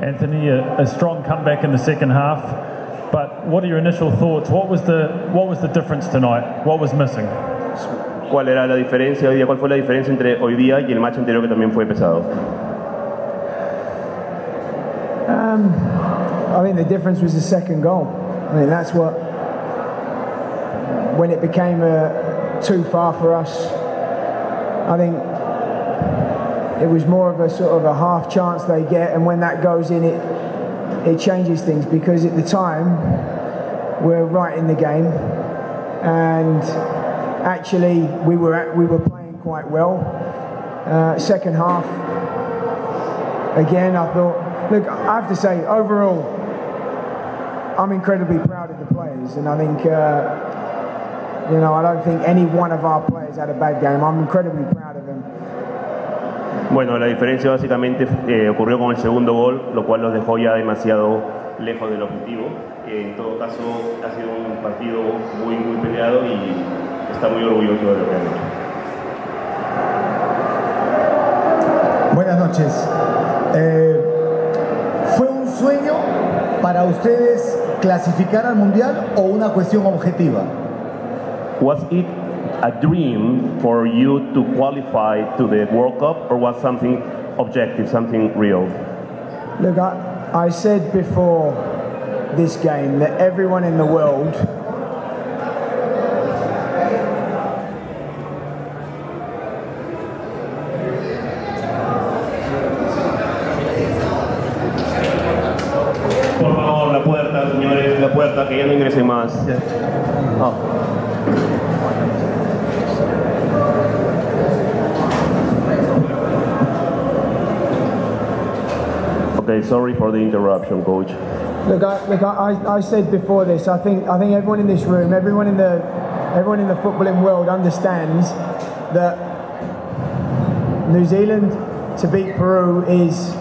Anthony, a strong comeback in the second half, but what are your initial thoughts? What was the difference tonight? What was missing? ¿Cuál era la diferencia hoy día? ¿Cuál fue la diferencia entre hoy día y el match anterior que también fue pesado? I think the difference was the second goal. I mean, that's what, when it became too far for us, I think it was more of a sort of a half chance they get, and when that goes in, it changes things, because at the time we're right in the game, and actually we were playing quite well. Second half, again, I thought, look, I have to say, overall, I'm incredibly proud of the players, and I think, you know, I don't think any one of our players had a bad game. I'm incredibly proud of them. Bueno, la diferencia básicamente ocurrió con el segundo gol, lo cual los dejó ya demasiado lejos del objetivo. En todo caso, ha sido un partido muy peleado y está muy orgulloso de lo que han hecho. Buenas noches. ¿Fue un sueño para ustedes clasificar al Mundial o una cuestión objetiva? Was it a dream for you to qualify to the World Cup, or was something objective, something real? Look, I said before this game that everyone in the world Por favor, la puerta, señores, la puerta, que ya no ingresen más. Oh. Okay, sorry for the interruption, coach. Look, I said before this. I think everyone in this room, everyone in the footballing world understands that New Zealand to beat Peru is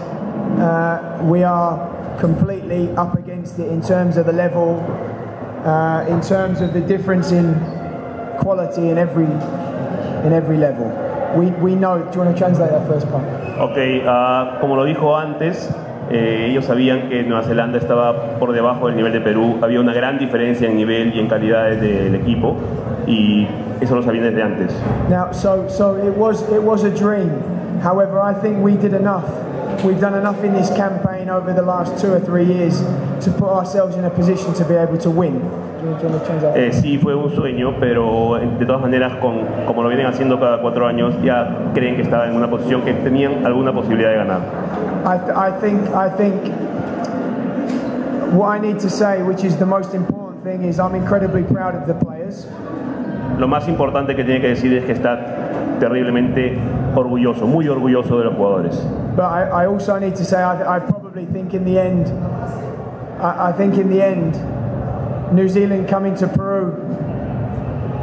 we are completely up against it in terms of the level, in terms of the difference in quality in every level. We know. Do you want to translate that first part? Okay, como lo dijo antes. Ellos sabían que Nueva Zelanda estaba por debajo del nivel de Perú, había una gran diferencia en nivel y en calidad del equipo, y eso lo sabían desde antes. Now, so it was a dream. However, I think we did enough. We've done enough in this campaign over the last 2 or 3 years to put ourselves in a position to be able to win. Sí, fue un sueño, pero de todas maneras, como lo vienen haciendo cada 4 años, ya creen que estaban en una posición que tenían alguna posibilidad de ganar. I think what I need to say, which is the most important thing, is I'm incredibly proud of the players. Lo más importante que tiene que decir es que está terriblemente orgulloso, muy orgulloso de los jugadores. But I also need to say I probably think in the end, I think in the end, New Zealand coming to Peru,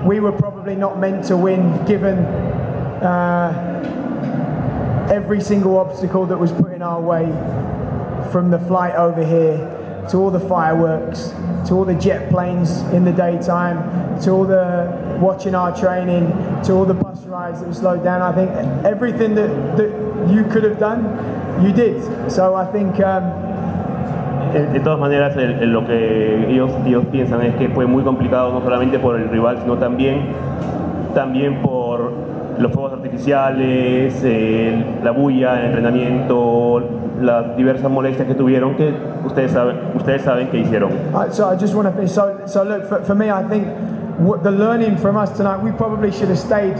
we were probably not meant to win, given every single obstacle that was put in our way, from the flight over here, to all the fireworks, to all the jet planes in the daytime, to all the watching our training, to all the bus rides that were slowed down. I think everything that you could have done, you did. So I think de todas maneras, lo que ellos piensan es que fue muy complicado, no solamente por el rival, sino también por los fuegos artificiales, la bulla, el entrenamiento, las diversas molestias que tuvieron, que ustedes saben que hicieron. So I just want to finish. So look, for me, I think the learning from us tonight, we probably should have stayed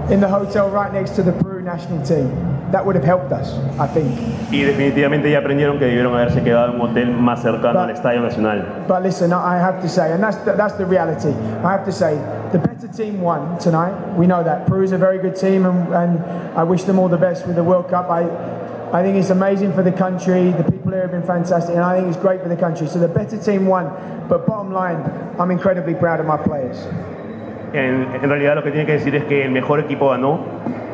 in the hotel right next to the Peru national team. That would have helped us, I think. Y definitivamente ya aprendieron que debieron haberse quedado en un hotel más cercano al Estadio Nacional. But listen, I have to say, and that's the reality. I have to say, the better team won tonight. We know that. Peru is a very good team, and I wish them all the best with the World Cup. I think it's amazing for the country. The people here have been fantastic, and I think it's great for the country. So the better team won. But bottom line, I'm incredibly proud of my players. En realidad lo que tiene que decir es que el mejor equipo ganó.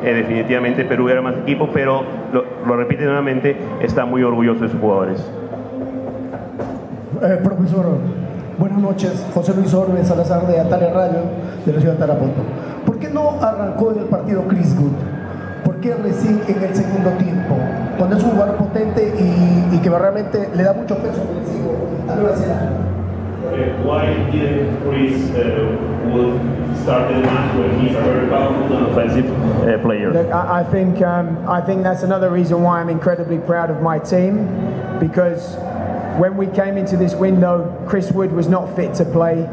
Definitivamente Perú era más equipo, pero lo repite nuevamente, está muy orgulloso de sus jugadores. Profesor, buenas noches. José Luis Orbe Salazar de Atalia Radio de la ciudad de Tarapoto. ¿Por qué no arrancó en el partido Chris Good? ¿Por qué recién en el segundo tiempo, cuando es un jugador potente y que realmente le da mucho peso ofensivo a Nueva Zelanda. Why didn't Chris start the match when he's a very powerful and offensive player? Look, I think that's another reason why I'm incredibly proud of my team, because when we came into this window, Chris Wood was not fit to play.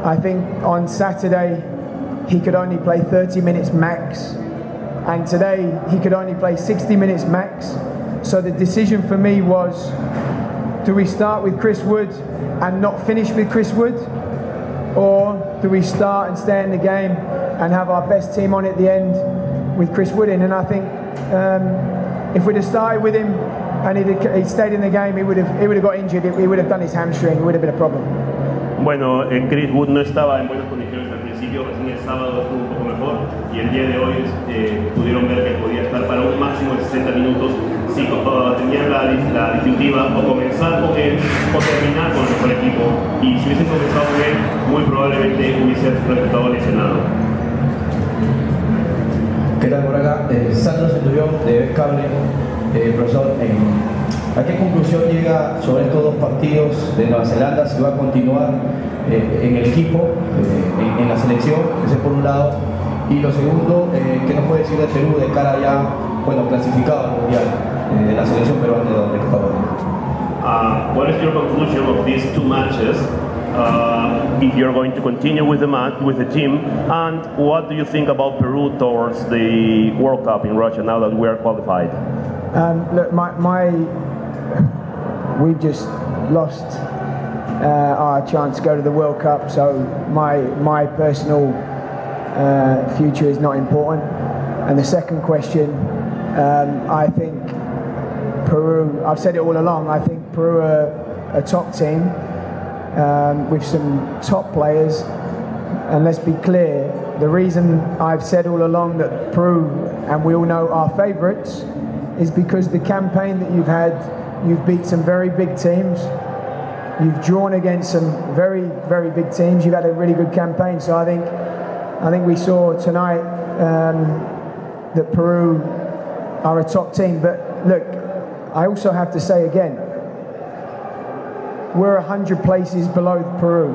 I think on Saturday he could only play 30 minutes max, and today he could only play 60 minutes max. So the decision for me was, do we start with Chris Wood and not finish with Chris Wood, or do we start and stay in the game and have our best team on at the end with Chris Wood in? And I think if we'd have started with him and he'd stayed in the game, he would have got injured. He would have done his hamstring. It would have been a problem. Bueno, Chris Wood no estaba en buenas condiciones al principio, recién el sábado estuvo un poco mejor y el día de hoy pudieron ver que podía estar para un máximo de 60 minutos si tenían la disyuntiva o comenzar con él o terminar con el mejor equipo, y si hubiesen comenzado con él muy probablemente hubiese resultado lesionado. ¿Qué tal por acá? Sandro Centurión de Cable. Profesor, ¿a qué conclusión llega sobre estos dos partidos de Nueva Zelanda? Si va a continuar en el equipo, en la selección, ese por un lado, y lo segundo, ¿qué nos puede decir de Perú de cara ya, bueno, clasificado al mundial, de la selección peruana de donde está ahora? What is your conclusion of these two matches? If you're going to continue with the match, with the team, and what do you think about Peru towards the World Cup in Russia now that we are qualified? Look, we've just lost our chance to go to the World Cup, so my personal future is not important. And the second question, I think Peru, I've said it all along, I think Peru are a top team with some top players, and let's be clear, the reason I've said all along that Peru, and we all know, are favourites, is because the campaign that you've had, you've beat some very big teams, you've drawn against some very, very big teams, you've had a really good campaign. So I think we saw tonight that Peru are a top team. But look, I also have to say again, we're 100 places below Peru,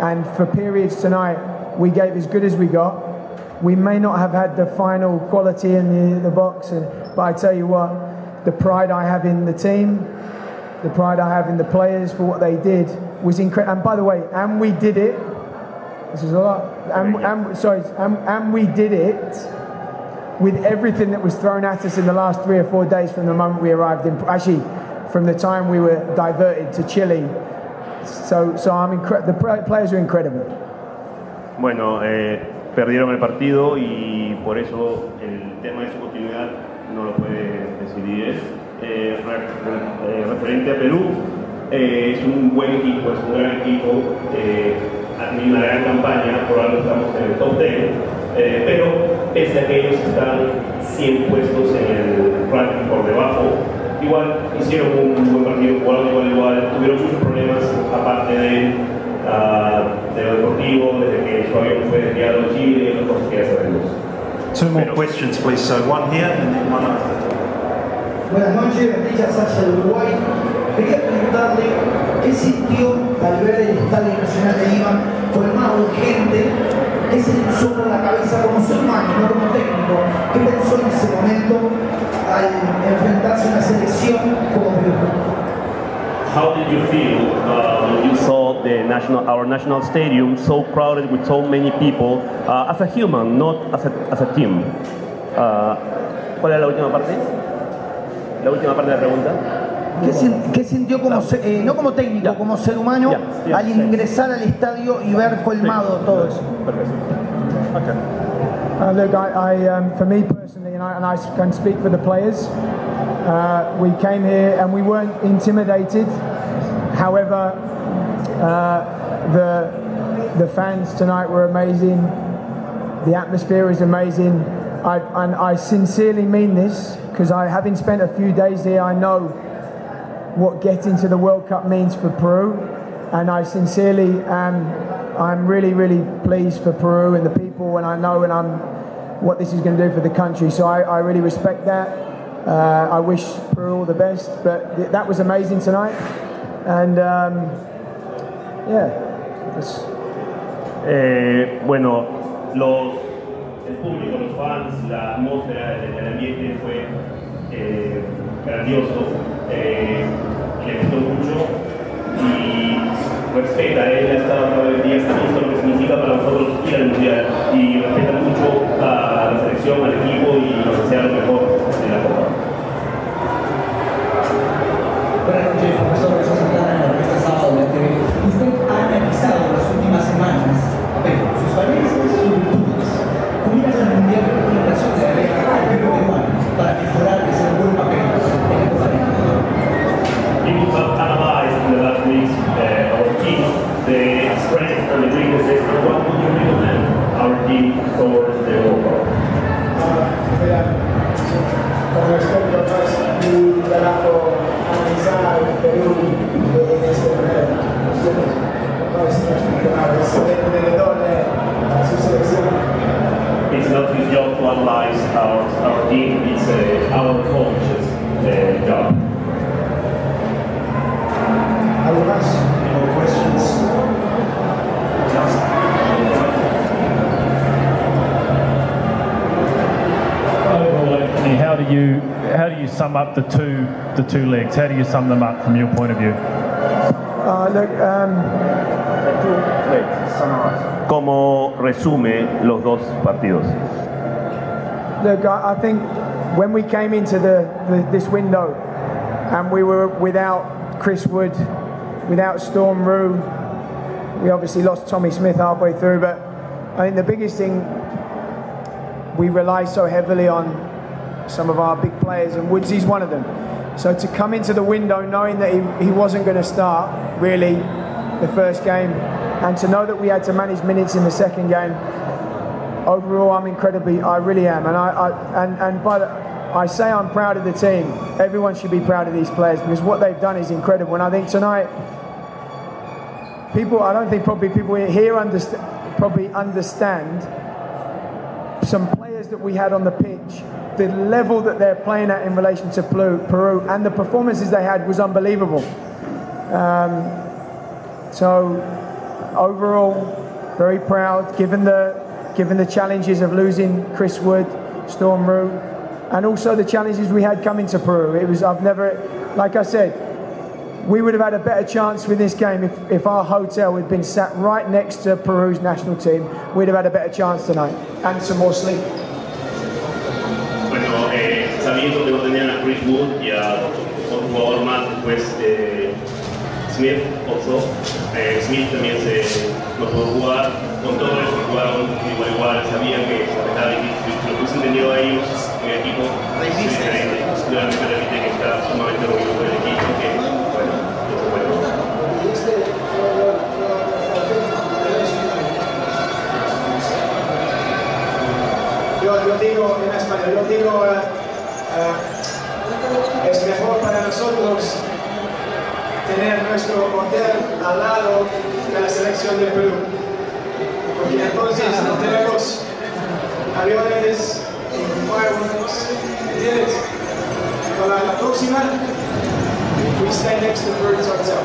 and for periods tonight we gave as good as we got. We may not have had the final quality in the box, but I tell you what, the pride I have in the team, the pride I have in the players for what they did was incredible. And by the way, and we did it. This is a lot. And we did it with everything that was thrown at us in the last 3 or 4 days from the moment we arrived in. Actually, from the time we were diverted to Chile. So the players are incredible. Bueno, perdieron el partido y por eso el tema de su continuidad no lo puede decidir él. Referente a Perú, es un buen equipo, es un gran equipo, ha tenido una gran campaña, por algo estamos en el top 10, pero pese a que ellos están 100 puestos en el ranking por debajo, igual hicieron un buen partido, jugaron igual, tuvieron muchos problemas aparte de lo deportivo, desde que su avión fue desviado a Chile y otras cosas que ya sabemos. Two more questions, please. So one here and then one after. Buenas noches, Beatriz Sacha de Uruguay. Quería preguntarle qué sintió al ver el Estadio Nacional de Lima colmado de gente, qué se le puso por la cabeza como ser humano, no como técnico, qué pensó en ese momento al enfrentarse a una selección como Perú. How did you feel when you saw our national stadium so crowded with so many people as a human, not as a team? ¿Cuál era la última parte? La última parte de la pregunta. ¿Qué sintió como no como técnico, como ser humano al ingresar al estadio y ver colmado todo eso? Okay. Look, for me personally, and I can speak for the players, we came here and we weren't intimidated. However, the fans tonight were amazing. The atmosphere is amazing. And I sincerely mean this, because having spent a few days here, I know what getting to the World Cup means for Peru, and I sincerely I'm really, really pleased for Peru and the people, and I know, and what this is going to do for the country. So I really respect that. I wish Peru all the best, but that was amazing tonight. And yeah. Bueno, el público, los fans, la atmósfera, el ambiente fue grandioso, le gustó mucho y respeta, él ha estado acá el día, está visto lo que significa para nosotros ir al mundial y respeta mucho a la selección, al equipo y nos desea lo mejor en la Copa. Buenas noches, profesor Santana, en la revista Sábado de TV. Usted ha analizado las últimas semanas sus falencias, sus virtudes. ¿Cómo al mundial de comunicación de al Perú peruano para mejorar y hacer un buen papel en el Conferencia? We have analyzed in the last weeks our team, the strengths and the weaknesses, and what would you recommend our team towards the World Cup? Con respecto a mi trabajo analizar el Perú en este momento, no es el tenedor de su selección. It's not his job to analyze our team, it's our coach's job. ¿Algo más? Any questions? Overall, Anthony, how do you sum up the two legs? How do you sum them up from your point of view? ¿Cómo resume los dos partidos? Look, I think when we came into this window and we were without Chris Wood, without Storm Rue, we obviously lost Tommy Smith halfway through, but I think the biggest thing, we rely so heavily on some of our big players, and Woodsy's one of them. So to come into the window knowing that he wasn't going to start, really, the first game, and to know that we had to manage minutes in the second game, overall I really am. And I say I'm proud of the team. Everyone should be proud of these players because what they've done is incredible. And I think tonight, I don't think probably people here understand some players that we had on the pitch, the level that they're playing at in relation to Peru, and the performances they had was unbelievable. So overall, very proud, given the challenges of losing Chris Wood, Storm Rue, and also the challenges we had coming to Peru. Like I said, we would have had a better chance with this game if our hotel had been sat right next to Peru's national team. We'd have had a better chance tonight, and some more sleep. Bueno, sabiendo que no tenían a Chris Wood y a otro jugador más después Smith, Smith también no pudo jugar, con todo eso jugaron igual, sabían que estaba difícil, si lo hubiesen tenido a ellos en el equipo, es diferente, nuevamente repite que está sumamente orgulloso del equipo, que bueno, no se puede. Yo digo en español, es mejor para nosotros tener nuestro hotel al lado de la selección de Perú, porque entonces no tenemos aviones y fuegos, ¿entiendes? Para la próxima, we stay next to Peru's hotel.